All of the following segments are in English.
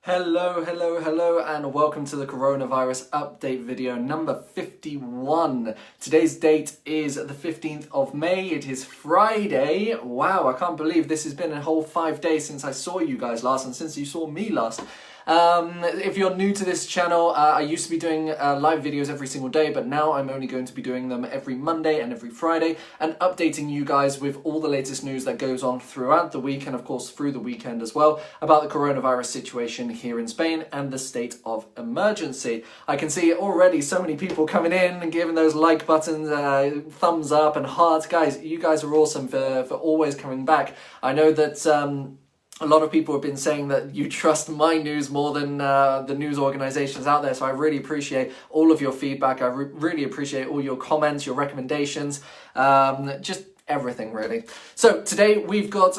Hello, and welcome to the coronavirus update video number 51. Today's date is the 15th of May. It is Friday. Wow, I can't believe this has been a whole 5 days since I saw you guys last and since you saw me last. If you're new to this channel, I used to be doing live videos every single day, but now I'm only going to be doing them every Monday and every Friday and updating you guys with all the latest news that goes on throughout the week and of course through the weekend as well about the coronavirus situation here in Spain and the state of emergency. I can see already so many people coming in and giving those like buttons, thumbs up and hearts. Guys, you guys are awesome for always coming back. I know that a lot of people have been saying that you trust my news more than the news organizations out there, so I really appreciate all of your feedback. I really appreciate all your comments, your recommendations, just everything really. So today we've got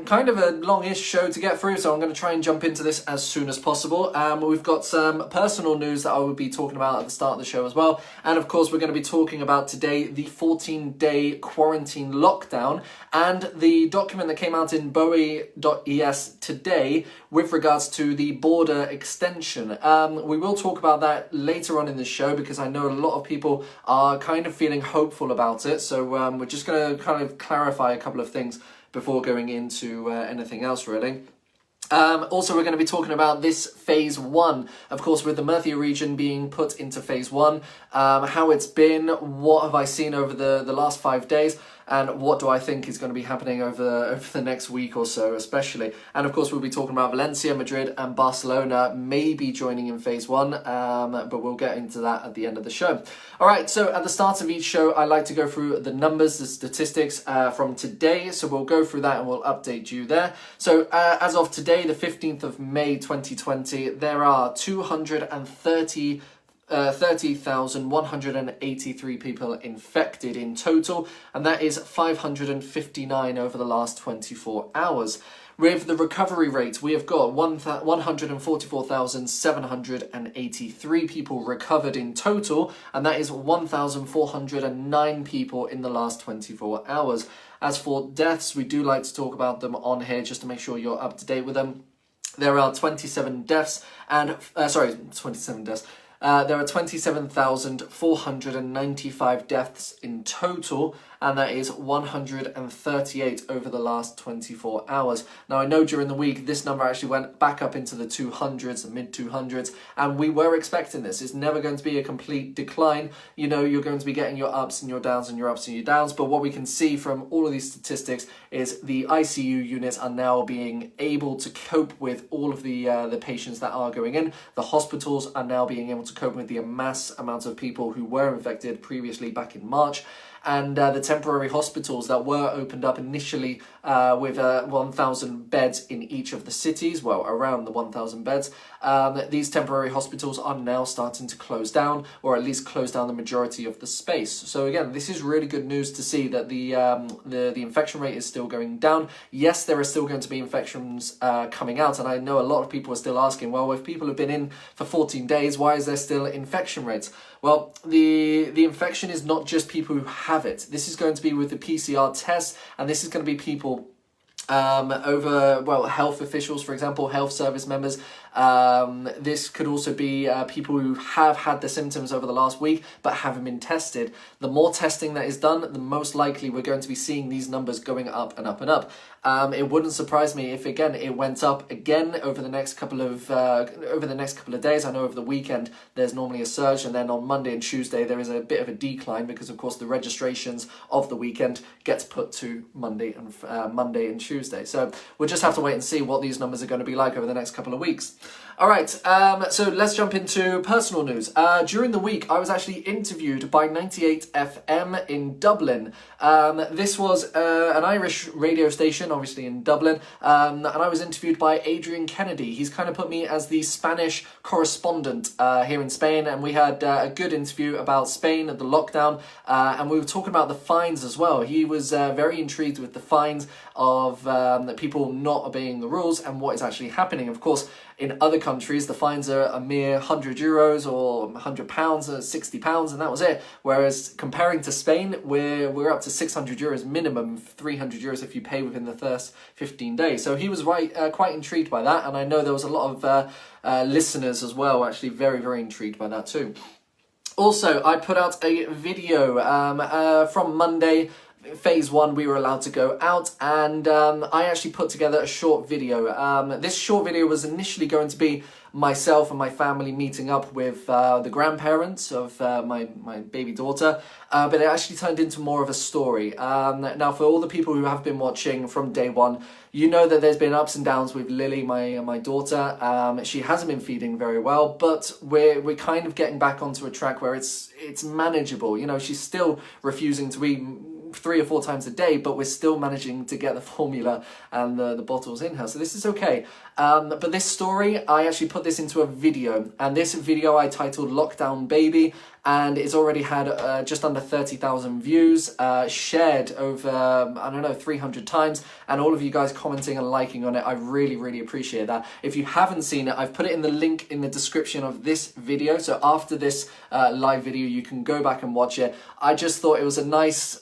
kind of a longish show to get through, so I'm going to try and jump into this as soon as possible. We've got some personal news that I will be talking about at the start of the show as well, and of course we're going to be talking about today the 14-day quarantine lockdown and the document that came out in BOE.es today with regards to the border extension. We will talk about that later on in the show because I know a lot of people are kind of feeling hopeful about it, so we're just going to kind of clarify a couple of things before going into anything else really. Also, we're going to be talking about this phase 1, of course, with the Murcia region being put into phase 1, how it's been, what have I seen over the last 5 days, and what do I think is going to be happening over the next week or so, especially. And of course, we'll be talking about Valencia, Madrid, and Barcelona maybe joining in phase 1, but we'll get into that at the end of the show. All right, so at the start of each show, I like to go through the numbers, the statistics from today. So we'll go through that and we'll update you there. So as of today, the 15th of May 2020, there are 30,183 people infected in total, and that is 559 over the last 24 hours. With the recovery rate, we have got 144,783 people recovered in total, and that is 1,409 people in the last 24 hours. As for deaths, we do like to talk about them on here just to make sure you're up to date with them. There are 27 deaths, and there are 27,495 deaths in total, and that is 138 over the last 24 hours. Now, I know during the week, this number actually went back up into the 200s, the mid-200s, and we were expecting this. It's never going to be a complete decline. You know, you're going to be getting your ups and your downs and your ups and your downs, but what we can see from all of these statistics is the ICU units are now being able to cope with all of the patients that are going in. The hospitals are now being able to cope with the mass amount of people who were infected previously back in March. And the temporary hospitals that were opened up initially with 1,000 beds in each of the cities, well, around the 1,000 beds, these temporary hospitals are now starting to close down, or at least close down the majority of the space. So again, this is really good news to see that the infection rate is still going down. Yes, there are still going to be infections coming out, and I know a lot of people are still asking, well, if people have been in for 14 days, why is there still infection rates? Well, the infection is not just people who have it. This is going to be with the PCR test, and this is going to be people over, well, health officials, for example, health service members. This could also be people who have had the symptoms over the last week but haven't been tested. The more testing that is done, the most likely we're going to be seeing these numbers going up and up and up. It wouldn't surprise me if again it went up again over the next couple of days. I know over the weekend there's normally a surge, and then on Monday and Tuesday there is a bit of a decline because of course the registrations of the weekend gets put to Monday and Tuesday. So we'll just have to wait and see what these numbers are going to be like over the next couple of weeks. All right, so let's jump into personal news. During the week, I was actually interviewed by 98 FM in Dublin. This was an Irish radio station, obviously in Dublin, and I was interviewed by Adrian Kennedy. He's kind of put me as the Spanish correspondent here in Spain, and we had a good interview about Spain and the lockdown, and we were talking about the fines as well. He was very intrigued with the fines of people not obeying the rules and what is actually happening. Of course, in other countries, the fines are a mere €100 or £100 or £60, and that was it. Whereas comparing to Spain, we're up to €600 minimum, €300 if you pay within the first 15 days. So he was quite intrigued by that, and I know there was a lot of listeners as well, actually very, very intrigued by that too. Also, I put out a video from Monday. Phase 1, we were allowed to go out, and I actually put together a short video. This short video was initially going to be myself and my family meeting up with the grandparents of my baby daughter, but it actually turned into more of a story. Now, for all the people who have been watching from day one, you know that there's been ups and downs with Lily, my daughter. She hasn't been feeding very well, but we're kind of getting back onto a track where it's manageable. You know, she's still refusing to eat 3 or 4 times a day, but we're still managing to get the formula and the bottles in her, so this is okay. But this story, I actually put this into a video, and this video I titled Lockdown Baby, and it's already had just under 30,000 views, shared over, I don't know, 300 times, and all of you guys commenting and liking on it. I really, really appreciate that. If you haven't seen it, I've put it in the link in the description of this video, so after this live video, you can go back and watch it. I just thought it was a nice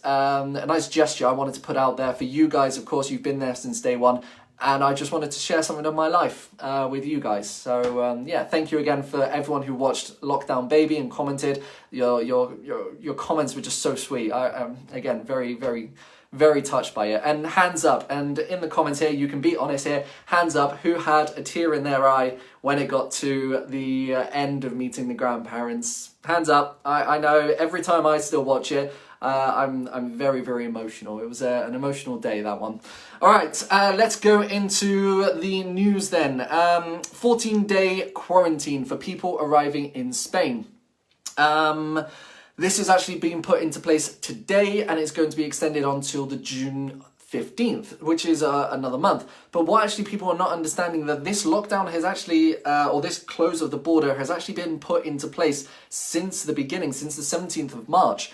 gesture I wanted to put out there for you guys. Of course, you've been there since day one, and I just wanted to share something of my life with you guys. So yeah, thank you again for everyone who watched Lockdown Baby and commented. Your comments were just so sweet. I again very, very, very touched by it. And hands up, and in the comments here, you can be honest here, hands up who had a tear in their eye when it got to the end of meeting the grandparents. Hands up. I know every time I still watch it, I'm very, very emotional. It was an emotional day, that one. All right, let's go into the news then. 14-day quarantine for people arriving in Spain. This is actually being put into place today, and it's going to be extended until the June 15th, which is another month. But what actually people are not understanding, that this lockdown has actually, or this close of the border has actually been put into place since the beginning, since the 17th of March.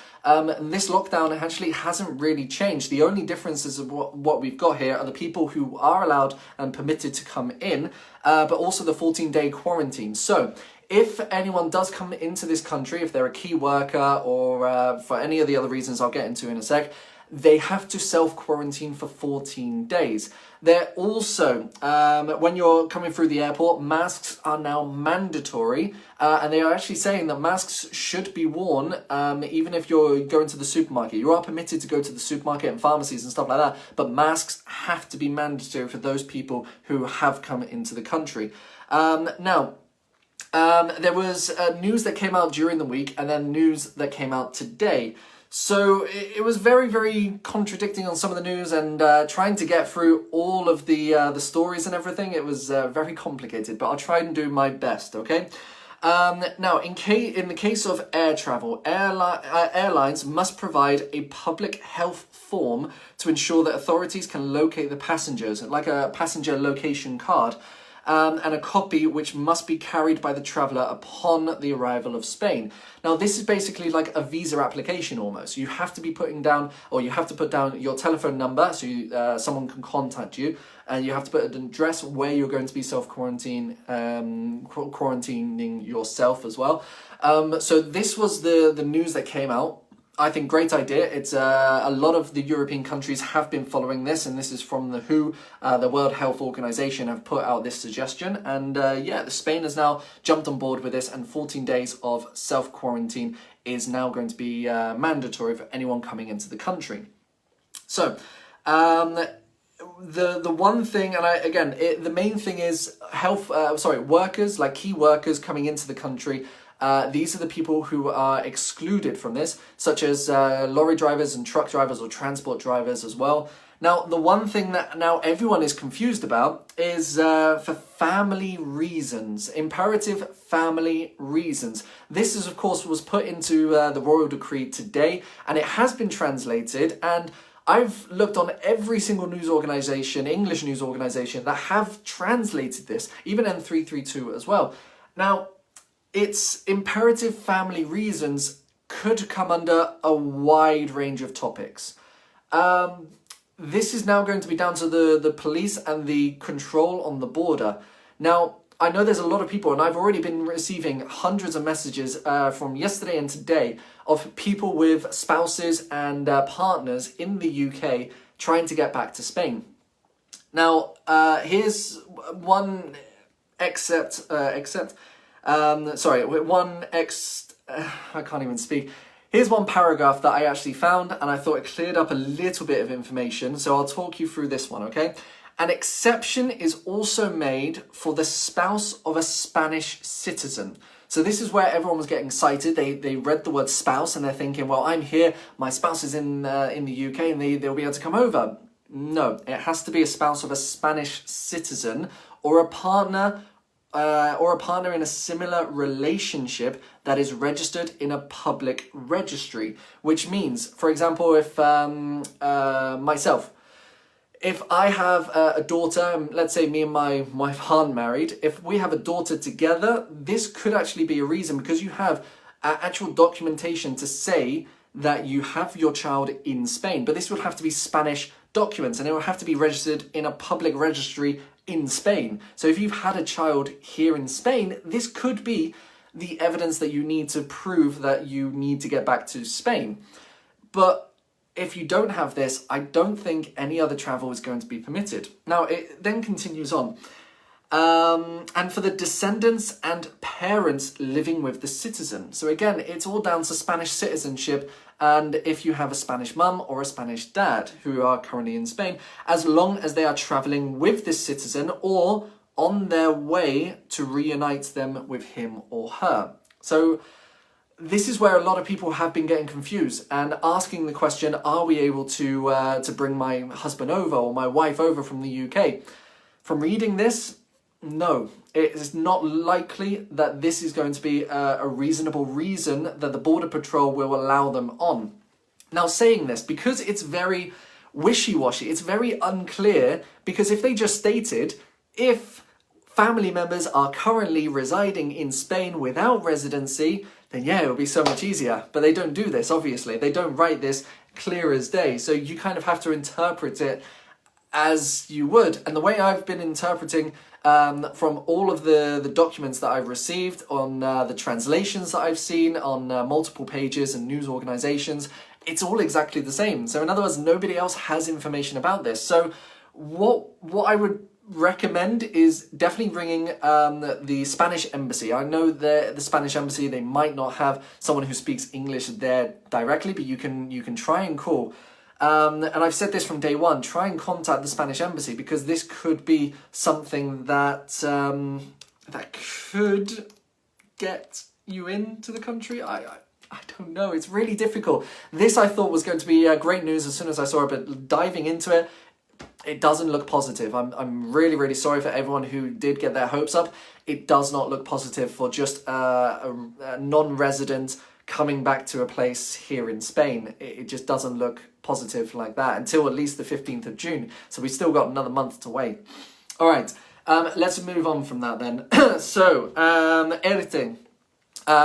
This lockdown actually hasn't really changed. The only differences of what we've got here are the people who are allowed and permitted to come in, but also the 14-day quarantine. So if anyone does come into this country, if they're a key worker or for any of the other reasons I'll get into in a sec, they have to self-quarantine for 14 days. They're also, when you're coming through the airport, masks are now mandatory, and they are actually saying that masks should be worn even if you're going to the supermarket. You are permitted to go to the supermarket and pharmacies and stuff like that, but masks have to be mandatory for those people who have come into the country. Now, there was news that came out during the week, and then news that came out today. So it was very, very contradicting on some of the news, and trying to get through all of the stories and everything. It was very complicated, but I'll try and do my best, okay? Now, in the case of air travel, airlines must provide a public health form to ensure that authorities can locate the passengers, like a passenger location card. And a copy which must be carried by the traveller upon the arrival of Spain. Now, this is basically like a visa application almost. You have to be putting down, or you have to put down your telephone number so someone can contact you, and you have to put an address where you're going to be quarantining yourself as well. So this was the news that came out. I think great idea. It's a lot of the European countries have been following this, and this is from the WHO, the World Health Organization, have put out this suggestion. And yeah, Spain has now jumped on board with this, and 14 days of self-quarantine is now going to be mandatory for anyone coming into the country. So, the one thing, and the main thing is workers, like key workers coming into the country. These are the people who are excluded from this, such as lorry drivers and truck drivers or transport drivers as well. Now, the one thing that now everyone is confused about is for family reasons, imperative family reasons. This is, of course, was put into the royal decree today, and it has been translated, and I've looked on every single news organisation, English news organisation, that have translated this, even N332 as well. Now, its imperative family reasons could come under a wide range of topics. This is now going to be down to the police and the control on the border. Now, I know there's a lot of people, and I've already been receiving hundreds of messages from yesterday and today of people with spouses and partners in the UK trying to get back to Spain. Now, here's one I can't even speak. Here's one paragraph that I actually found, and I thought it cleared up a little bit of information, so I'll talk you through this one, okay? An exception is also made for the spouse of a Spanish citizen. So this is where everyone was getting excited. They read the word spouse and they're thinking, well, I'm here, my spouse is in the UK and they'll be able to come over. No, it has to be a spouse of a Spanish citizen or a partner in a similar relationship that is registered in a public registry. Which means, for example, if if I have a daughter, let's say me and my wife aren't married, if we have a daughter together, this could actually be a reason, because you have actual documentation to say that you have your child in Spain. But this would have to be Spanish documents, and it would have to be registered in a public registry in Spain. So if you've had a child here in Spain, this could be the evidence that you need to prove that you need to get back to Spain. But if you don't have this, I don't think any other travel is going to be permitted. Now, it then continues on. And for the descendants and parents living with the citizen. So again, it's all down to Spanish citizenship, and if you have a Spanish mum or a Spanish dad who are currently in Spain, as long as they are travelling with this citizen or on their way to reunite them with him or her. So this is where a lot of people have been getting confused and asking the question, are we able to bring my husband over or my wife over from the UK? From reading this, no, it is not likely that this is going to be a reasonable reason that the Border Patrol will allow them on. Now, saying this, because it's very wishy-washy, it's very unclear, because if they just stated, if family members are currently residing in Spain without residency, then yeah, it would be so much easier. But they don't do this, obviously. They don't write this clear as day. So you kind of have to interpret it as you would. And the way I've been interpreting from all of the documents that I've received, on the translations that I've seen on multiple pages and news organizations, it's all exactly the same. So in other words, nobody else has information about this. So what I would recommend is definitely ringing the Spanish embassy. I know the Spanish embassy, they might not have someone who speaks English there directly, but you can try and call. And I've said this from day one, try and contact the Spanish embassy, because this could be something that that could get you into the country. I don't know, it's really difficult. This I thought was going to be great news as soon as I saw it, but diving into it, it doesn't look positive. I'm really, really sorry for everyone who did get their hopes up. It does not look positive for just a non-resident coming back to a place here in Spain. It just doesn't look positive like that until at least the 15th of June. So we've still got another month to wait. All right, let's move on from that then. So, ERTE,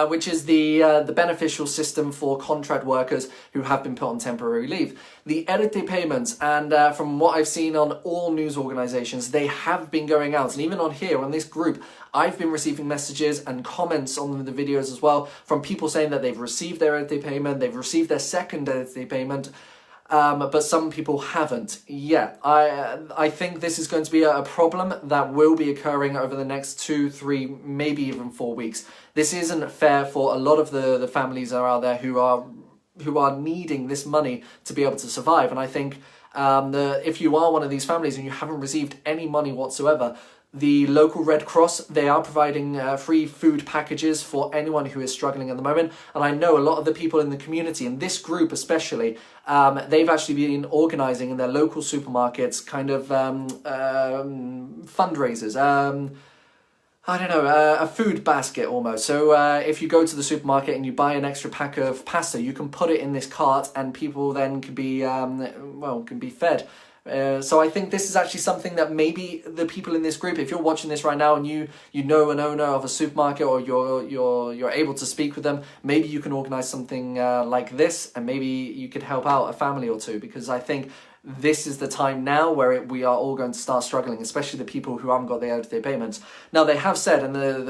which is the beneficial system for contract workers who have been put on temporary leave. The ERTE payments, and from what I've seen on all news organisations, they have been going out. And even on here, on this group, I've been receiving messages and comments on the videos as well from people saying that they've received their ERTE payment, they've received their second ERTE payment, but some people haven't yet. I think this is going to be a problem that will be occurring over the next 2, 3, maybe even 4 weeks. This isn't fair for a lot of the families that are out there who are needing this money to be able to survive. And I think if you are one of these families and you haven't received any money whatsoever, the local Red Cross, they are providing free food packages for anyone who is struggling at the moment. And I know a lot of the people in the community, in this group especially, they've actually been organising in their local supermarkets kind of fundraisers. I don't know, a food basket almost. So if you go to the supermarket and you buy an extra pack of pasta, you can put it in this cart and people then can be, can be fed. So I think this is actually something that maybe the people in this group, if you're watching this right now and you know an owner of a supermarket, or you're able to speak with them, maybe you can organise something like this, and maybe you could help out a family or two, because I think this is the time now where we are all going to start struggling, especially the people who haven't got their ERTE payments. Now, they have said, and the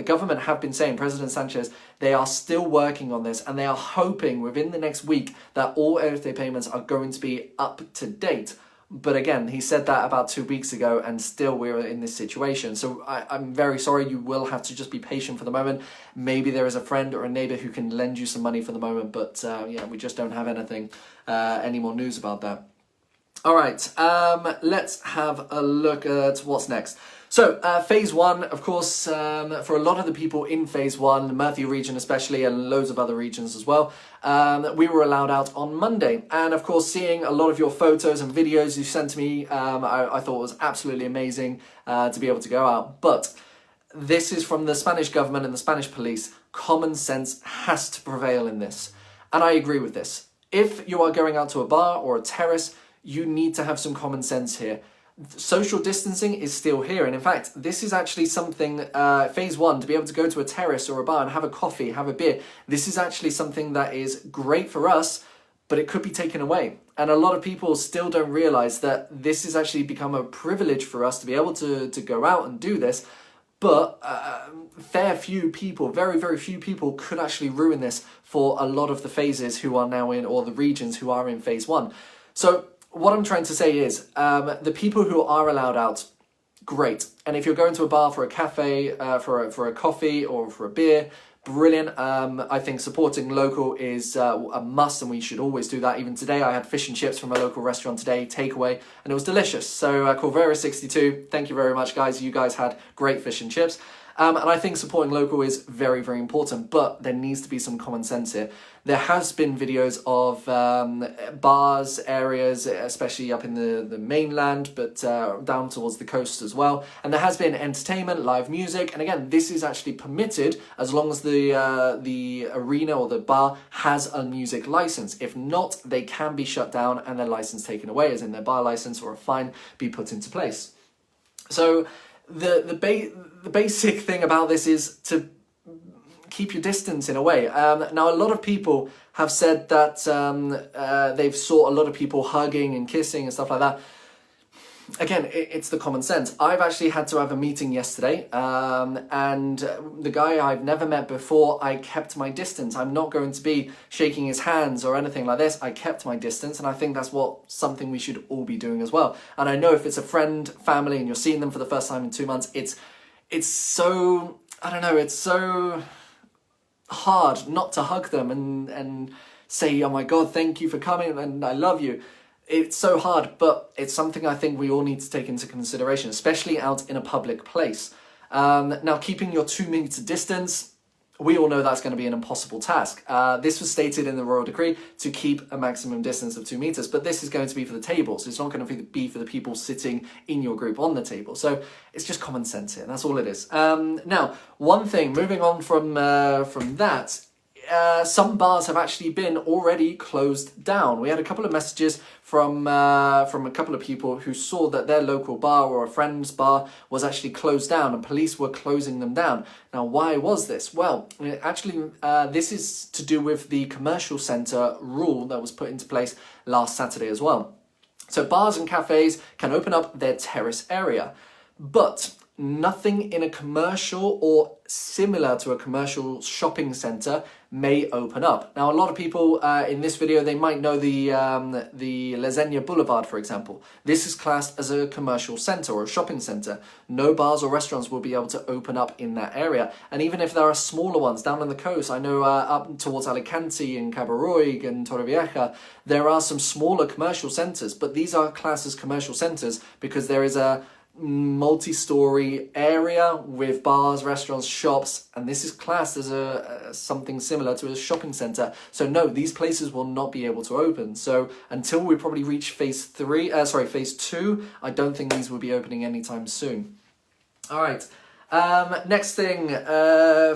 government have been saying, President Sanchez, they are still working on this, and they are hoping within the next week that all ERTE payments are going to be up to date. But again, he said that about 2 weeks ago, and still we're in this situation. So I'm very sorry. You will have to just be patient for the moment. Maybe there is a friend or a neighbour who can lend you some money for the moment. But yeah, we just don't have anything, any more news about that. All right, let's have a look at what's next. So, phase one, of course, for a lot of the people in phase one, the Murcia region especially, and loads of other regions as well, we were allowed out on Monday. And of course, seeing a lot of your photos and videos you sent to me, I thought was absolutely amazing to be able to go out. But this is from the Spanish government and the Spanish police. Common sense has to prevail in this. And I agree with this. If you are going out to a bar or a terrace, you need to have some common sense here. Social distancing is still here, and in fact this is actually something, phase one, to be able to go to a terrace or a bar and have a coffee, have a beer, this is actually something that is great for us, but it could be taken away. And a lot of people still don't realize that this has actually become a privilege for us to be able to go out and do this, but fair few people, very, very few people could actually ruin this for a lot of the phases who are now in, or the regions who are in phase one. So what I'm trying to say is, the people who are allowed out, great. And if you're going to a bar, for a cafe, for a coffee or for a beer, brilliant. I think supporting local is a must, and we should always do that. Even today, I had fish and chips from a local restaurant today, takeaway, and it was delicious. So Corvera62, thank you very much, guys. You guys had great fish and chips. And I think supporting local is very, very important, but there needs to be some common sense here. There has been videos of bars, areas, especially up in the mainland, but down towards the coast as well. And there has been entertainment, live music, and again, this is actually permitted as long as the arena or the bar has a music license. If not, they can be shut down and their license taken away, as in their bar license, or a fine be put into place. So the basic thing about this is to keep your distance in a way. Now, a lot of people have said that they've saw a lot of people hugging and kissing and stuff like that. Again, it's the common sense. I've actually had to have a meeting yesterday, and the guy I've never met before, I kept my distance. I'm not going to be shaking his hands or anything like this. I kept my distance, and I think that's something we should all be doing as well. And I know if it's a friend, family, and you're seeing them for the first time in 2 months, it's so, I don't know, it's so hard not to hug them and say, oh my God, thank you for coming and I love you. It's so hard, but it's something I think we all need to take into consideration, especially out in a public place. Now, keeping your 2 meter distance, we all know that's going to be an impossible task. This was stated in the Royal Decree to keep a maximum distance of 2 meters, but this is going to be for the tables. It's not going to be for the people sitting in your group on the table. So it's just common sense here. That's all it is. Now, one thing, moving on from that, some bars have actually been already closed down. We had a couple of messages from a couple of people who saw that their local bar or a friend's bar was actually closed down, and police were closing them down. Now, why was this? Well, actually, this is to do with the commercial centre rule that was put into place last Saturday as well. So bars and cafes can open up their terrace area, but nothing in a commercial or similar to a commercial shopping centre may open up. Now, a lot of people in this video, they might know the Lasagna Boulevard, for example. This is classed as a commercial centre or a shopping centre. No bars or restaurants will be able to open up in that area. And even if there are smaller ones down on the coast, I know up towards Alicante and Cabarroig and Torrevieja, there are some smaller commercial centres, but these are classed as commercial centres because there is a multi-story area with bars, restaurants, shops, and this is classed as something similar to a shopping centre. So no, these places will not be able to open. So until we probably reach phase 2, I don't think these will be opening anytime soon. All right, next thing,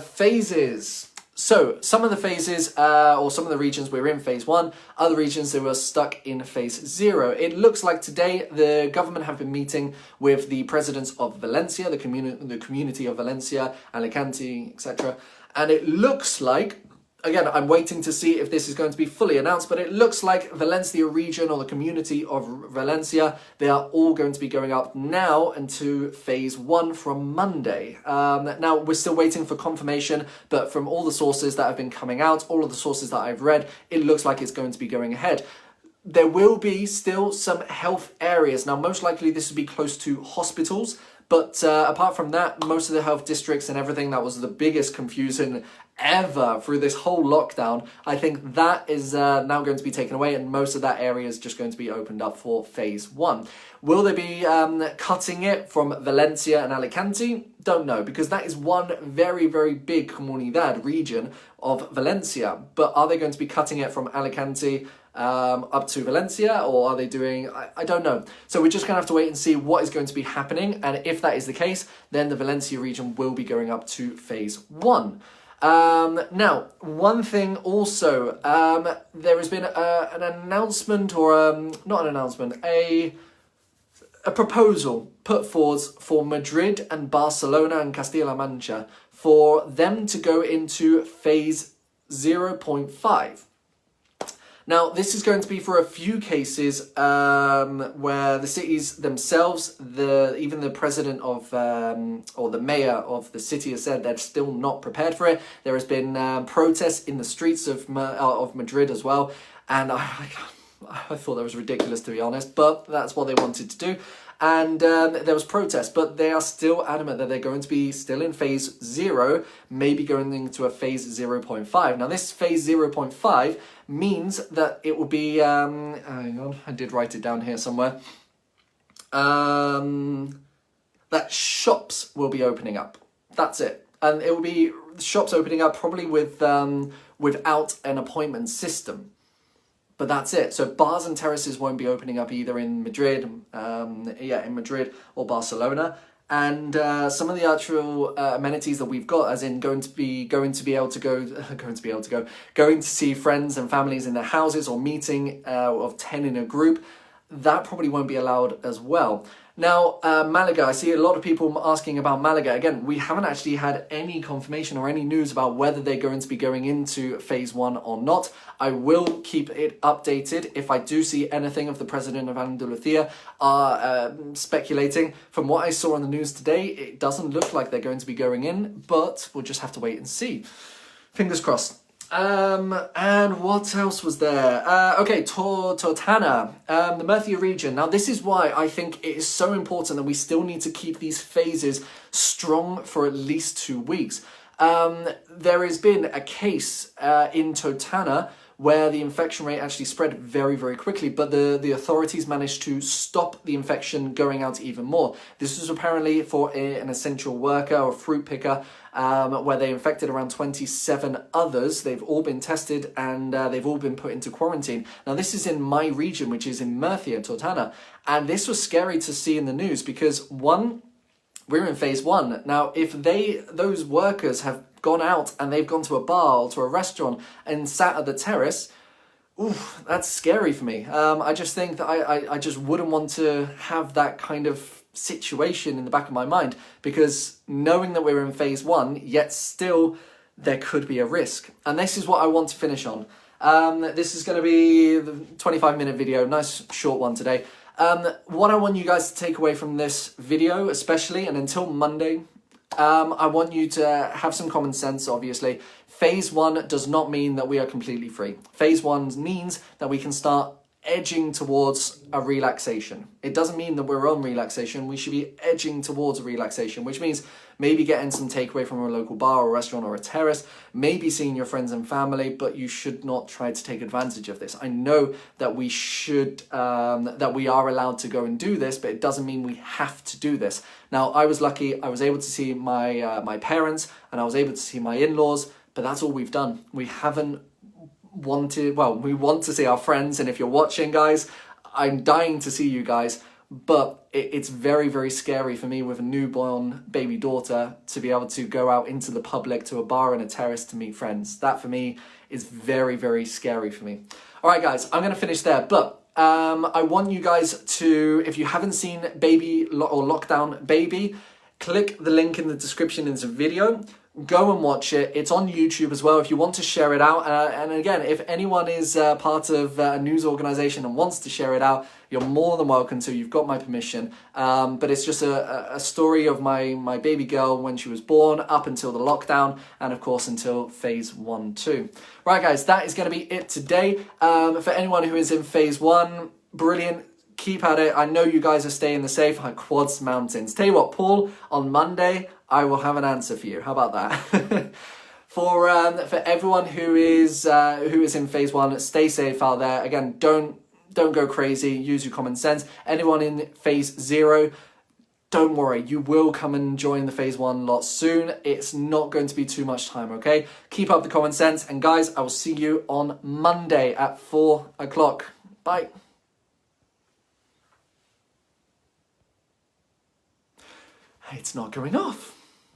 phases. So some of the phases, or some of the regions, we're in phase 1. Other regions, they were stuck in phase 0. It looks like today the government have been meeting with the presidents of Valencia, the community of Valencia, Alicante, etc. And it looks like, again, I'm waiting to see if this is going to be fully announced, but it looks like Valencia region or the community of Valencia, they are all going to be going up now into phase 1 from Monday. Now, we're still waiting for confirmation, but from all the sources that have been coming out, all of the sources that I've read, it looks like it's going to be going ahead. there will be still some health areas. Now, most likely this would be close to hospitals, but apart from that, most of the health districts and everything, that was the biggest confusion ever through this whole lockdown. I think that is now going to be taken away, and most of that area is just going to be opened up for phase 1. Will they be cutting it from Valencia and Alicante? Don't know, because that is one very, very big comunidad region of Valencia. But are they going to be cutting it from Alicante up to Valencia, or are they doing, I don't know. So we're just going to have to wait and see what is going to be happening, and if that is the case, then the Valencia region will be going up to phase 1. Now, one thing also, there has been an announcement, or not an announcement, a proposal put forward for Madrid and Barcelona and Castilla-La Mancha for them to go into phase 0.5. Now, this is going to be for a few cases where the cities themselves, even the president of, or the mayor of the city has said they're still not prepared for it. There has been protests in the streets of Madrid as well, and I thought that was ridiculous, to be honest, but that's what they wanted to do. And there was protest, but they are still adamant that they're going to be still in phase 0, maybe going into a phase 0.5. Now, this phase 0.5 means that it will be, hang on, I did write it down here somewhere, that shops will be opening up. That's it. And it will be shops opening up probably with without an appointment system. But that's it. So bars and terraces won't be opening up either in Madrid, in Madrid or Barcelona. And some of the actual amenities that we've got, as in going to see friends and families in their houses, or meeting of 10 in a group, that probably won't be allowed as well. Now, Malaga, I see a lot of people asking about Malaga. Again, we haven't actually had any confirmation or any news about whether they're going to be going into phase 1 or not. I will keep it updated if I do see anything of the president of Andalusia speculating. From what I saw on the news today, it doesn't look like they're going to be going in, but we'll just have to wait and see. Fingers crossed. And what else was there? Okay, Tortana, the Murcia region. Now, this is why I think it is so important that we still need to keep these phases strong for at least 2 weeks. There has been a case in Tortana where the infection rate actually spread very, very quickly, but the authorities managed to stop the infection going out even more. This was apparently for an essential worker or fruit picker, where they infected around 27 others. They've all been tested, and they've all been put into quarantine. Now, this is in my region, which is in Murcia, Tortana, and this was scary to see in the news because, one, we're in phase 1. Now, if those workers have gone out and they've gone to a bar or to a restaurant and sat at the terrace, oof, that's scary for me. I just think that I just wouldn't want to have that kind of situation in the back of my mind, because knowing that we're in phase 1, yet still there could be a risk. And this is what I want to finish on. This is going to be the 25-minute video, nice short one today. What I want you guys to take away from this video, especially, and until Monday, I want you to have some common sense, obviously. Phase 1 does not mean that we are completely free. Phase 1 means that we can start edging towards a relaxation. It doesn't mean that we're on relaxation. We should be edging towards a relaxation, which means maybe getting some takeaway from a local bar or restaurant or a terrace, maybe seeing your friends and family, but you should not try to take advantage of this. I know that we should, that we are allowed to go and do this, but it doesn't mean we have to do this. Now, I was lucky. I was able to see my parents, and I was able to see my in-laws, but that's all we've done. We haven't we want to see our friends, and if you're watching, guys, I'm dying to see you guys, but it's very, very scary for me with a newborn baby daughter to be able to go out into the public, to a bar and a terrace to meet friends. That for me is very, very scary for me. All right, guys, I'm going to finish there, but I want you guys to, if you haven't seen Baby or Lockdown Baby, click the link in the description in the video. go and watch it. It's on YouTube as well if you want to share it out. And again, if anyone is part of a news organization and wants to share it out, you're more than welcome to. You've got my permission. But it's just a story of my baby girl when she was born up until the lockdown, and of course until phase 1 too. Right guys, that is going to be it today. For anyone who is in phase 1, brilliant. Keep at it. I know you guys are staying the safe like Quads Mountains. Tell you what, Paul, on Monday, I will have an answer for you. How about that? For everyone who is in phase 1, stay safe out there. Again, don't go crazy. Use your common sense. Anyone in phase 0, don't worry. You will come and join the phase 1 lot soon. It's not going to be too much time, okay? Keep up the common sense. And guys, I will see you on Monday at 4 o'clock. Bye. It's not going off.